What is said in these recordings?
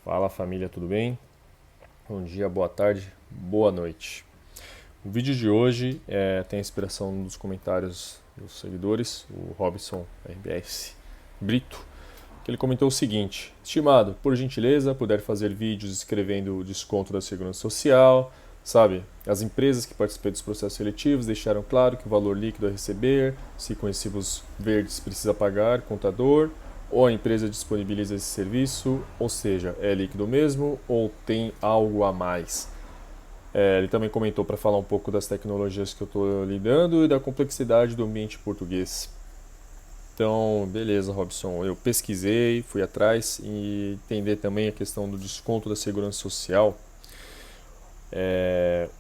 Fala família, tudo bem? Bom dia, boa tarde, boa noite. O vídeo de hoje tem a inspiração dos comentários dos seguidores, o Robson RBS Brito, que ele comentou o seguinte: estimado, por gentileza, puder fazer vídeos escrevendo o desconto da Segurança Social, sabe? As empresas que participam dos processos seletivos deixaram claro que o valor líquido a receber, se com recibos verdes precisa pagar, contador, ou a empresa disponibiliza esse serviço, ou seja, é líquido mesmo ou tem algo a mais. Ele também comentou para falar um pouco das tecnologias que eu estou lidando e da complexidade do ambiente português. Então, beleza, Robson. Eu pesquisei, fui atrás e entender também a questão do desconto da segurança social.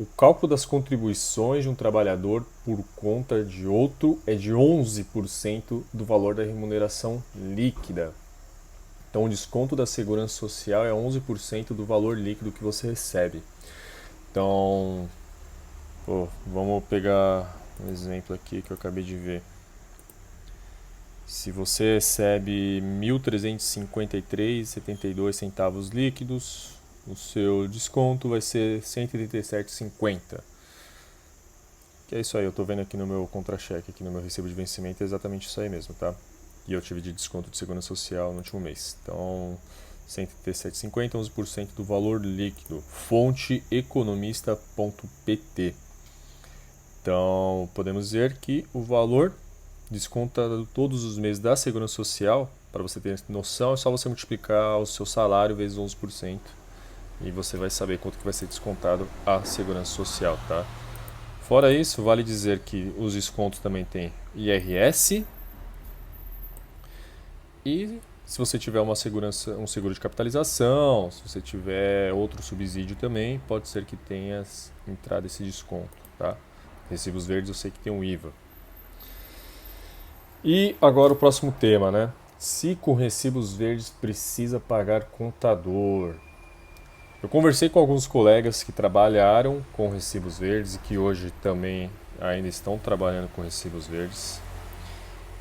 O cálculo das contribuições de um trabalhador por conta de outro é de 11% do valor da remuneração líquida. Então, o desconto da segurança social é 11% do valor líquido que você recebe. Então, vamos pegar um exemplo aqui que eu acabei de ver. Se você recebe R$ 1.353,72 líquidos, o seu desconto vai ser R$ 137,50. Que é isso aí, eu estou vendo aqui no meu contra-cheque, aqui no meu recibo de vencimento, é exatamente isso aí mesmo, tá? E eu tive de desconto de segurança social no último mês. Então, 137,50, 11% do valor líquido. Fonte economista.pt. Então, podemos dizer que o valor descontado todos os meses da Segurança Social, para você ter noção, é só você multiplicar o seu salário vezes 11% e você vai saber quanto que vai ser descontado a Segurança Social, tá? Fora isso, vale dizer que os descontos também tem IRS e se você tiver um seguro de capitalização, se você tiver outro subsídio também, pode ser que tenha entrado esse desconto, tá? Recibos verdes eu sei que tem um IVA. E agora o próximo tema, né? Se com recibos verdes precisa pagar contador. Eu conversei com alguns colegas que trabalharam com recibos verdes e que hoje também ainda estão trabalhando com recibos verdes.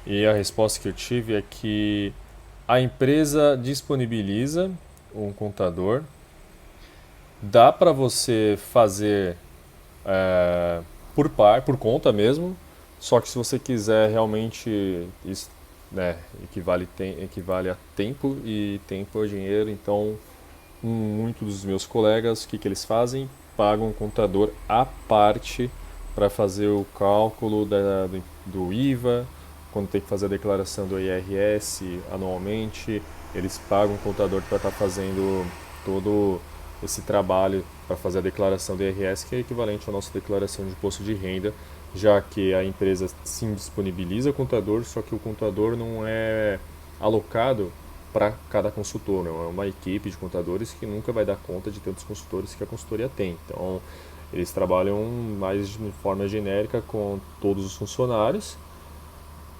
E a resposta que eu tive é que a empresa disponibiliza um contador, dá para você fazer por conta mesmo, só que se você quiser realmente, isso, né, equivale a tempo e tempo é dinheiro, então muitos dos meus colegas, o que eles fazem? Pagam um contador à parte para fazer o cálculo do IVA, quando tem que fazer a declaração do IRS anualmente, eles pagam um contador para estar fazendo todo esse trabalho para fazer a declaração do IRS, que é equivalente à nossa declaração de imposto de renda, já que a empresa sim disponibiliza o contador, só que o contador não é alocado para cada consultor, não é uma equipe de contadores que nunca vai dar conta de tantos consultores que a consultoria tem. Então, eles trabalham mais de forma genérica com todos os funcionários,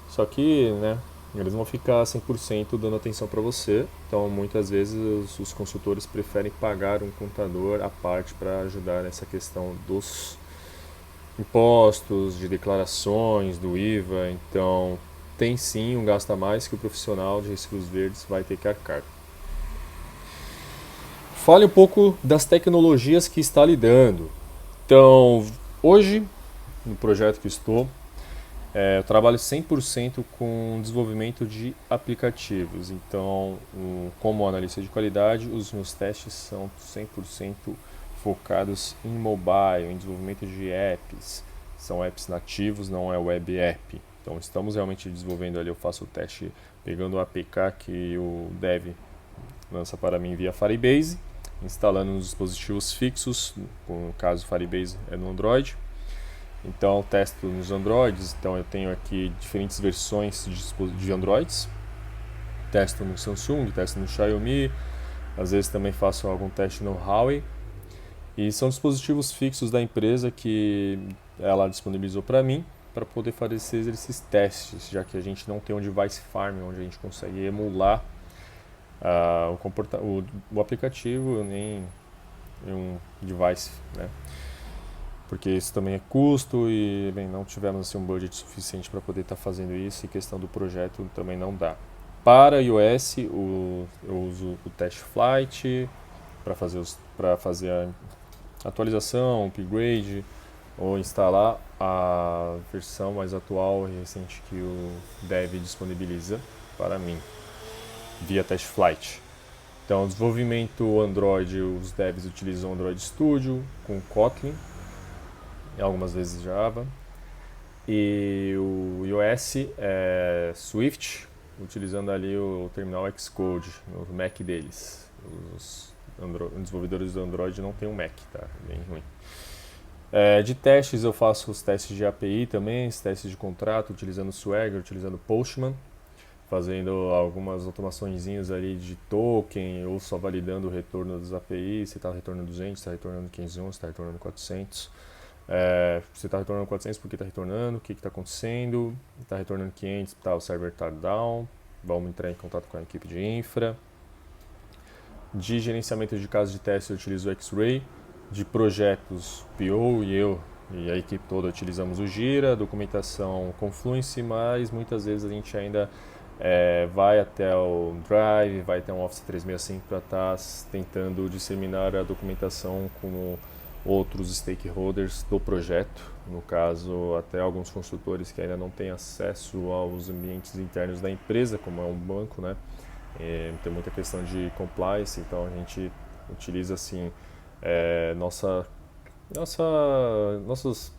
só que, né, eles vão ficar 100% dando atenção para você. Então, muitas vezes os consultores preferem pagar um contador à parte para ajudar nessa questão dos impostos, de declarações, do IVA. Então, tem sim um gasto a mais que o profissional de recibos verdes vai ter que arcar. Fale um pouco das tecnologias que está lidando. Então, hoje, no projeto que estou, eu trabalho 100% com desenvolvimento de aplicativos. Então, como analista de qualidade, os meus testes são 100% focados em mobile, em desenvolvimento de apps. São apps nativos, não é web app. Então, estamos realmente desenvolvendo ali, eu faço o teste pegando o APK que o dev lança para mim via Firebase, instalando nos dispositivos fixos, no caso Firebase é no Android. Então, testo nos Androids. Então, eu tenho aqui diferentes versões de Androids. Testo no Samsung, testo no Xiaomi. Às vezes também faço algum teste no Huawei. E são dispositivos fixos da empresa que ela disponibilizou para mim para poder fazer esses testes, já que a gente não tem um device farm onde a gente consegue emular o aplicativo nem um device, né? Porque isso também é custo e bem, não tivemos assim, um budget suficiente para poder estar fazendo isso e questão do projeto também não dá. Para iOS, eu uso o Test Flight para fazer a atualização, upgrade, ou instalar a versão mais atual e recente que o Dev disponibiliza para mim, via Test Flight. Então, desenvolvimento Android, os devs utilizam Android Studio com Kotlin, e algumas vezes Java. E o iOS é Swift, utilizando ali o terminal Xcode no Mac deles. Os desenvolvedores do Android não tem um Mac, tá? Bem ruim. De testes eu faço os testes de API também, os testes de contrato, utilizando Swagger, utilizando Postman, fazendo algumas automaçõezinhas ali de token ou só validando o retorno das APIs, se está retornando 200, se está retornando 511, se está retornando 400. Se está retornando 400, por que está retornando, o que está acontecendo, está retornando 500, tá, o server está down, vamos entrar em contato com a equipe de infra. De gerenciamento de casos de teste eu utilizo o X-Ray, de projetos PO e a equipe toda utilizamos o Jira, documentação Confluence, mas muitas vezes a gente ainda vai até o Drive, vai até um Office 365 para estar tentando disseminar a documentação com outros stakeholders do projeto, no caso até alguns consultores que ainda não têm acesso aos ambientes internos da empresa, como é um banco, né? Tem muita questão de compliance, então a gente utiliza assim nossos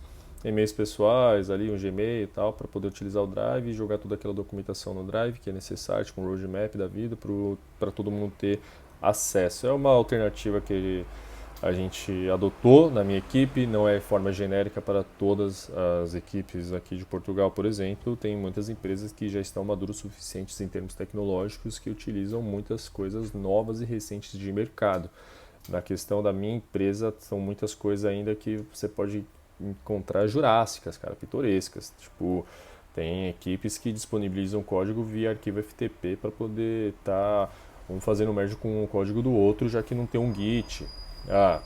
e-mails pessoais, ali um Gmail e tal, para poder utilizar o Drive e jogar toda aquela documentação no Drive que é necessário, com o roadmap da vida, para todo mundo ter acesso. É uma alternativa que a gente adotou na minha equipe, não é forma genérica para todas as equipes aqui de Portugal, por exemplo. Tem muitas empresas que já estão maduras o suficientes em termos tecnológicos que utilizam muitas coisas novas e recentes de mercado. Na questão da minha empresa, são muitas coisas ainda que você pode encontrar jurássicas, cara, pitorescas. Tipo, tem equipes que disponibilizam código via arquivo FTP para poder estar um fazendo merge com o código do outro, já que não tem um Git.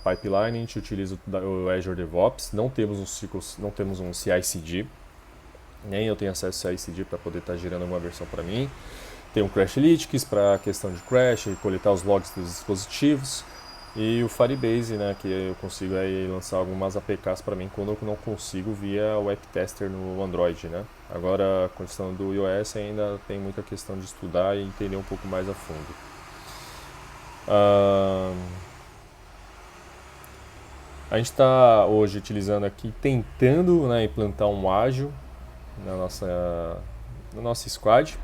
Pipeline, a gente utiliza o Azure DevOps, não temos um CI/CD, nem eu tenho acesso ao CI/CD para poder estar gerando alguma versão para mim. Tem o Crashlytics para a questão de crash, coletar os logs dos dispositivos. E o Firebase, né, que eu consigo aí lançar algumas APKs para mim quando eu não consigo via Web Tester no Android, né. Agora, a questão do iOS ainda tem muita questão de estudar e entender um pouco mais a fundo. A gente está hoje utilizando aqui, tentando, né, implantar um ágil na nossa squad.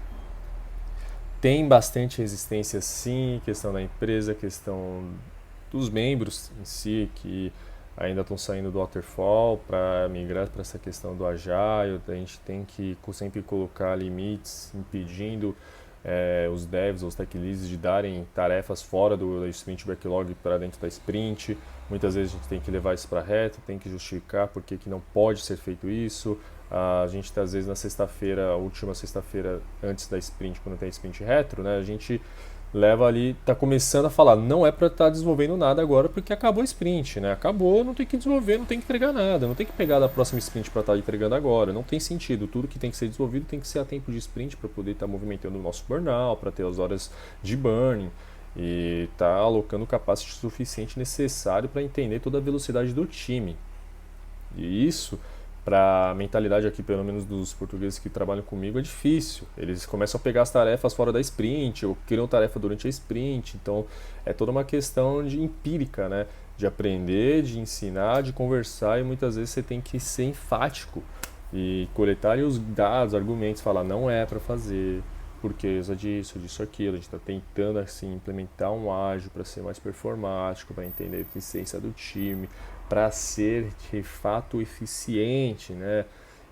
Tem bastante resistência sim, questão da empresa, questão dos membros em si, que ainda estão saindo do waterfall para migrar para essa questão do agile. A gente tem que sempre colocar limites, impedindo os devs ou os tech leads de darem tarefas fora do sprint backlog para dentro da sprint. Muitas vezes a gente tem que levar isso para reto, tem que justificar por que não pode ser feito isso. A gente às vezes na sexta-feira, a última sexta-feira antes da sprint, quando tem sprint retro, né, a gente leva ali, tá começando a falar, não é para estar desenvolvendo nada agora porque acabou a sprint, né? Acabou, não tem que desenvolver, não tem que entregar nada, não tem que pegar da próxima sprint para estar entregando agora, não tem sentido. Tudo que tem que ser desenvolvido tem que ser a tempo de sprint para poder estar movimentando o nosso burnout, para ter as horas de burning e tá alocando o capacity suficiente necessário para entender toda a velocidade do time. E isso, para a mentalidade aqui, pelo menos dos portugueses que trabalham comigo, é difícil. Eles começam a pegar as tarefas fora da sprint ou criam tarefa durante a sprint. Então, é toda uma questão de empírica, né? De aprender, de ensinar, de conversar, e muitas vezes você tem que ser enfático e coletar os dados, argumentos, falar não é para fazer, por causa disso, disso, aquilo. A gente está tentando assim implementar um ágil para ser mais performático, para entender a eficiência do time, para ser de fato eficiente, né?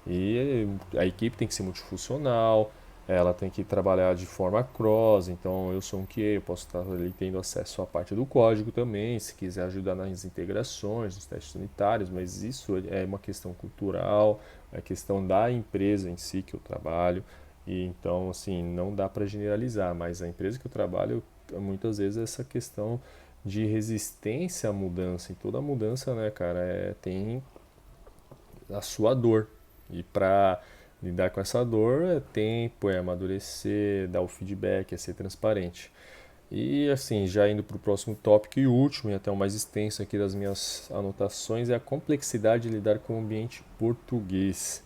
E a equipe tem que ser multifuncional, ela tem que trabalhar de forma cross, então eu sou um QA, eu posso estar ali tendo acesso à parte do código também, se quiser ajudar nas integrações, nos testes unitários, mas isso é uma questão cultural, é questão da empresa em si que eu trabalho, e então assim, não dá para generalizar, mas a empresa que eu trabalho, muitas vezes essa questão de resistência à mudança, e toda mudança, né, cara, tem a sua dor. E para lidar com essa dor é tempo, é amadurecer, dar o feedback, é ser transparente. E assim, já indo para o próximo tópico e último, e até o mais extenso aqui das minhas anotações, é a complexidade de lidar com o ambiente português.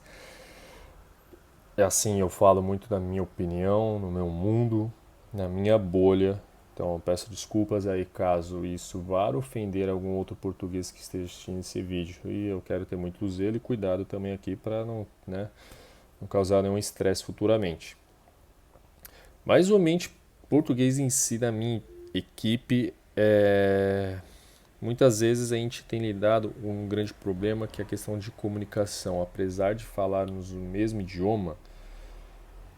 É assim, eu falo muito da minha opinião, no meu mundo, na minha bolha. Então, peço desculpas aí caso isso vá ofender algum outro português que esteja assistindo esse vídeo. E eu quero ter muito zelo e cuidado também aqui para não, né, não causar nenhum estresse futuramente. Mas o ambiente português em si da minha equipe muitas vezes a gente tem lidado com um grande problema que é a questão de comunicação. Apesar de falarmos o mesmo idioma,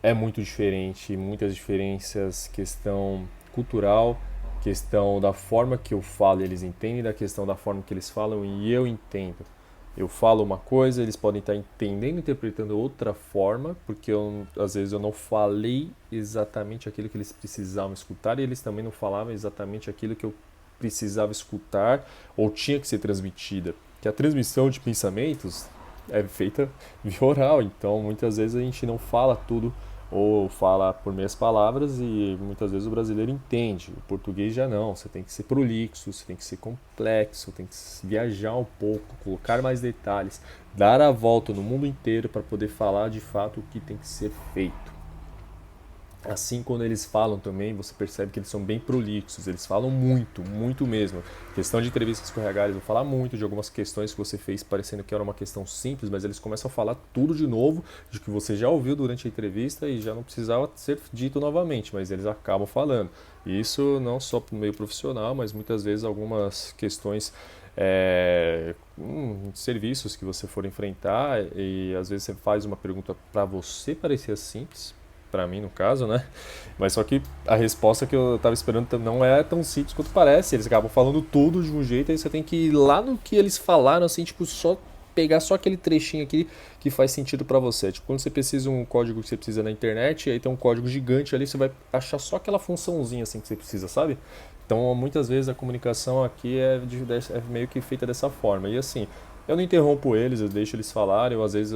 é muito diferente, muitas diferenças, questão cultural, questão da forma que eu falo e eles entendem, da questão da forma que eles falam e eu entendo. Eu falo uma coisa, eles podem estar entendendo, interpretando outra forma, porque às vezes eu não falei exatamente aquilo que eles precisavam escutar e eles também não falavam exatamente aquilo que eu precisava escutar ou tinha que ser transmitida. Que a transmissão de pensamentos é feita via oral, então muitas vezes a gente não fala tudo ou fala por meias palavras e muitas vezes o brasileiro entende. O português já não, você tem que ser prolixo, você tem que ser complexo, tem que viajar um pouco, colocar mais detalhes, dar a volta no mundo inteiro para poder falar de fato o que tem que ser feito. Assim, quando eles falam também, você percebe que eles são bem prolixos, eles falam muito, muito mesmo. Questão de entrevistas com RH, eles vão falar muito de algumas questões que você fez parecendo que era uma questão simples, mas eles começam a falar tudo de novo, de que você já ouviu durante a entrevista e já não precisava ser dito novamente, mas eles acabam falando. E isso não só no meio profissional, mas muitas vezes algumas questões serviços que você for enfrentar e às vezes você faz uma pergunta para você parecer simples, para mim no caso, né? Mas só que a resposta que eu tava esperando não é tão simples quanto parece. Eles acabam falando tudo de um jeito, aí você tem que ir lá no que eles falaram, assim, tipo, só pegar só aquele trechinho aqui que faz sentido para você. Tipo, quando você precisa um código que você precisa na internet, aí tem um código gigante ali, você vai achar só aquela funçãozinha assim que você precisa, sabe? Então, muitas vezes a comunicação aqui é meio que feita dessa forma. E assim, eu não interrompo eles, eu deixo eles falarem, ou às vezes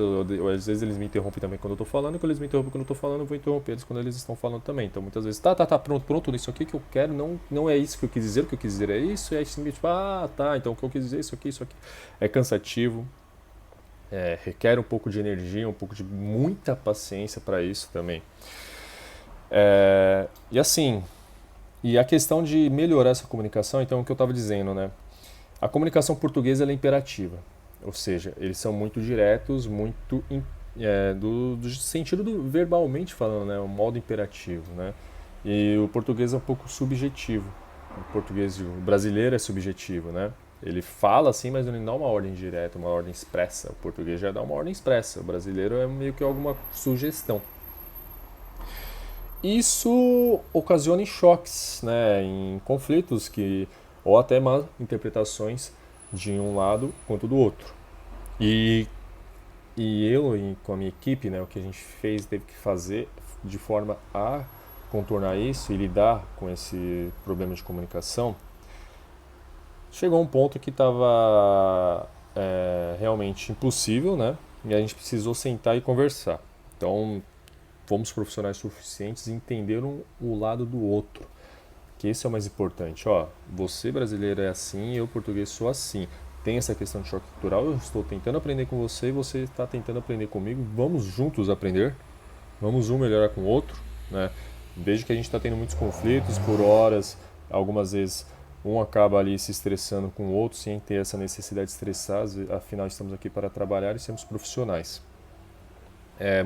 eles me interrompem também quando eu tô falando, e quando eles me interrompem quando eu tô falando, eu vou interromper eles quando eles estão falando também. Então muitas vezes, pronto, isso aqui que eu quero, não é isso que eu quis dizer, o que eu quis dizer é isso, e aí assim, tipo, tá, então o que eu quis dizer, isso aqui. É cansativo, requer um pouco de energia, um pouco de muita paciência para isso também. E assim, e a questão de melhorar essa comunicação, então o que eu estava dizendo, né? A comunicação portuguesa ela é imperativa, ou seja, eles são muito diretos, muito do sentido do verbalmente falando, né, o modo imperativo, né? E o português é um pouco subjetivo. O brasileiro é subjetivo, né? Ele fala assim, mas ele não dá uma ordem direta, uma ordem expressa. O português já dá uma ordem expressa. O brasileiro é meio que alguma sugestão. Isso ocasiona choques, né, em conflitos que ou até má interpretações de um lado quanto do outro. E, com a minha equipe, né, o que a gente teve que fazer de forma a contornar isso e lidar com esse problema de comunicação, chegou um ponto que estava realmente impossível, né? E a gente precisou sentar e conversar. Então, fomos profissionais suficientes e entenderam o lado do outro. Que esse é o mais importante. Ó, você brasileiro é assim, eu português sou assim. Tem essa questão de choque cultural, eu estou tentando aprender com você e você está tentando aprender comigo. Vamos juntos aprender, vamos um melhorar com o outro, né? Vejo que a gente está tendo muitos conflitos por horas, algumas vezes um acaba ali se estressando com o outro sem ter essa necessidade de estressar, afinal estamos aqui para trabalhar e sermos profissionais.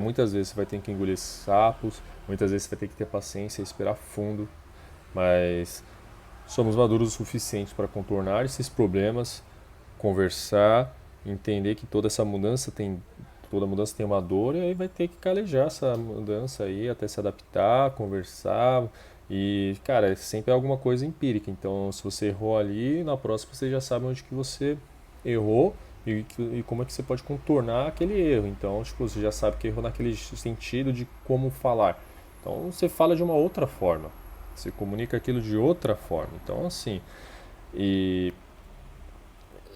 Muitas vezes você vai ter que engolir sapos, muitas vezes você vai ter que ter paciência e esperar fundo, mas somos maduros o suficiente para contornar esses problemas, conversar, entender que toda mudança tem uma dor e aí vai ter que calejar essa mudança aí até se adaptar, conversar e, cara, sempre é alguma coisa empírica. Então, se você errou ali, na próxima você já sabe onde que você errou e como é que você pode contornar aquele erro. Então, tipo, você já sabe que errou naquele sentido de como falar. Então, você fala de uma outra forma. Você comunica aquilo de outra forma. Então, assim, e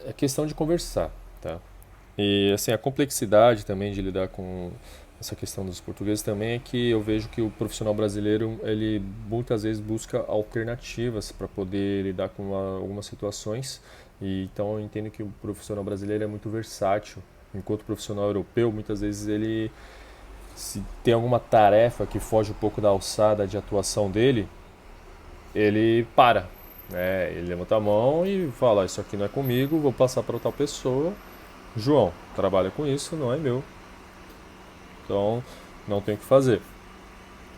é questão de conversar, tá? E assim, a complexidade também de lidar com essa questão dos portugueses também é que eu vejo que o profissional brasileiro, ele muitas vezes busca alternativas para poder lidar com algumas situações, e então eu entendo que o profissional brasileiro é muito versátil, enquanto o profissional europeu, muitas vezes ele, se tem alguma tarefa que foge um pouco da alçada de atuação dele, ele para, né? Ele levanta a mão e fala: isso aqui não é comigo, vou passar para outra pessoa. João, trabalha com isso, não é meu. Então, não tem o que fazer.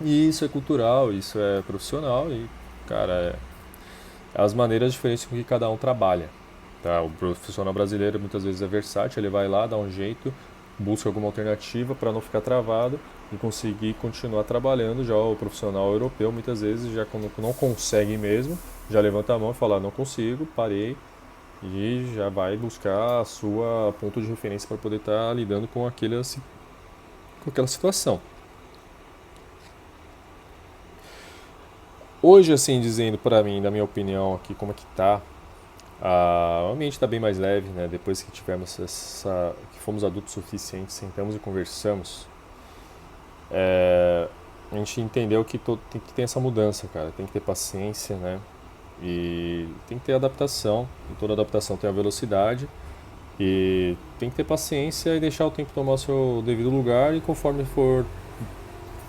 E isso é cultural, isso é profissional e, cara, as maneiras diferentes com que cada um trabalha. Tá? O profissional brasileiro muitas vezes é versátil, ele vai lá, dá um jeito, busca alguma alternativa para não ficar travado e conseguir continuar trabalhando. Já o profissional europeu muitas vezes já quando não consegue mesmo, já levanta a mão e fala: não consigo, parei, e já vai buscar a sua ponto de referência para poder estar lidando com aquela situação. Hoje, assim, dizendo para mim, na minha opinião aqui, como é que tá, o ambiente está bem mais leve, né? Depois que tivemos que fomos adultos suficientes, sentamos e conversamos, a gente entendeu que tem que ter essa mudança, cara. Tem que ter paciência, né? E tem que ter adaptação. E toda adaptação tem a velocidade. E tem que ter paciência e deixar o tempo tomar o seu devido lugar. E conforme for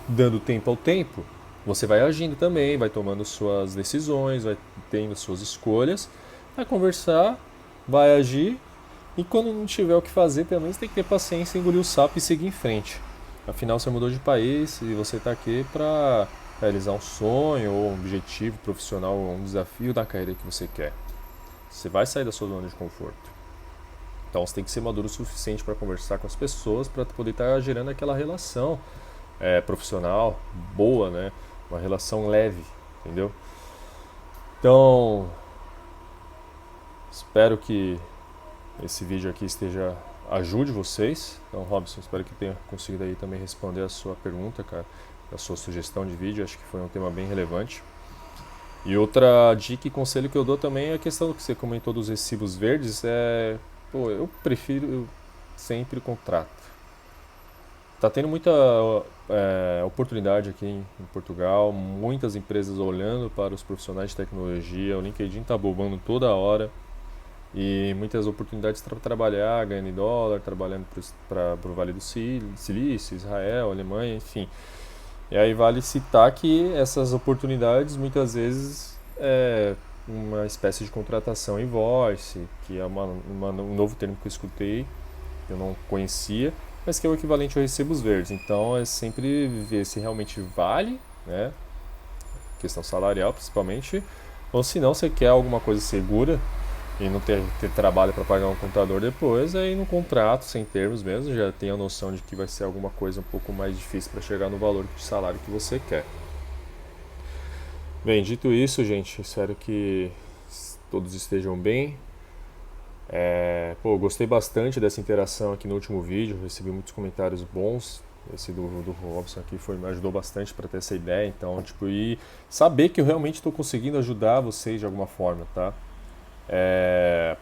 dando tempo ao tempo, você vai agindo também, vai tomando suas decisões, vai tendo suas escolhas, vai conversar, vai agir, e quando não tiver o que fazer, pelo menos tem que ter paciência, engolir o sapo e seguir em frente. Afinal, você mudou de país e você está aqui para realizar um sonho ou um objetivo profissional ou um desafio da carreira que você quer. Você vai sair da sua zona de conforto. Então você tem que ser maduro o suficiente para conversar com as pessoas, para poder estar gerando aquela relação profissional boa, né? Uma relação leve, entendeu? Então, espero que esse vídeo aqui ajude vocês. Então, Robson, espero que tenha conseguido aí também responder a sua pergunta, cara, a sua sugestão de vídeo. Acho que foi um tema bem relevante. E outra dica e conselho que eu dou também é a questão que você comentou dos recibos verdes. Eu prefiro sempre contrato. Tá tendo muita oportunidade aqui em Portugal, muitas empresas olhando para os profissionais de tecnologia, o LinkedIn está bombando toda hora, e muitas oportunidades para trabalhar, ganhando em dólar, trabalhando para o Vale do Silício, Israel, Alemanha, enfim. E aí vale citar que essas oportunidades muitas vezes é uma espécie de contratação invoice, que é um novo termo que eu escutei, que eu não conhecia, mas que é o equivalente aos recibos verdes. Então é sempre ver se realmente vale, né? Questão salarial principalmente, ou se não, você quer alguma coisa segura e não ter trabalho para pagar um contador depois, aí no contrato, sem termos mesmo, já tem a noção de que vai ser alguma coisa um pouco mais difícil para chegar no valor de salário que você quer. Bem, dito isso, gente, espero que todos estejam bem. Gostei bastante dessa interação aqui no último vídeo, recebi muitos comentários bons. Esse do Robson aqui me ajudou bastante para ter essa ideia, então, e saber que eu realmente estou conseguindo ajudar vocês de alguma forma, tá?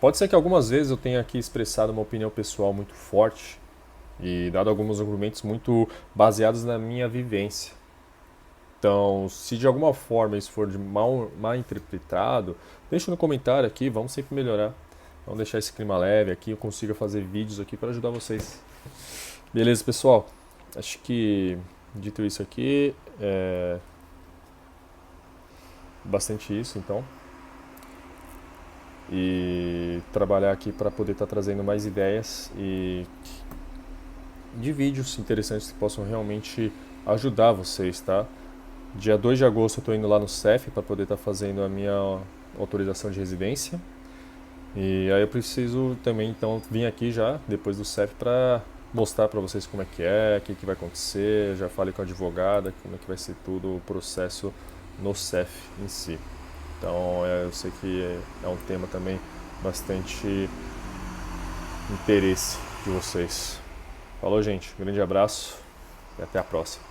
Pode ser que algumas vezes eu tenha aqui expressado uma opinião pessoal muito forte e dado alguns argumentos muito baseados na minha vivência. Então, se de alguma forma isso for mal interpretado, deixa no comentário aqui, vamos sempre melhorar. Vamos deixar esse clima leve aqui, eu consigo fazer vídeos aqui para ajudar vocês. Beleza, pessoal? Acho que, dito isso aqui, bastante isso, então. E trabalhar aqui para poder estar trazendo mais ideias e de vídeos interessantes que possam realmente ajudar vocês, tá? Dia 2 de agosto eu estou indo lá no CEF para poder estar fazendo a minha autorização de residência. E aí eu preciso também então vir aqui já, depois do CEF, para mostrar para vocês como é que é, o que vai acontecer. Já falei com a advogada, como é que vai ser tudo o processo no CEF em si. Então eu sei que é um tema também bastante interesse de vocês. Falou, gente, grande abraço e até a próxima.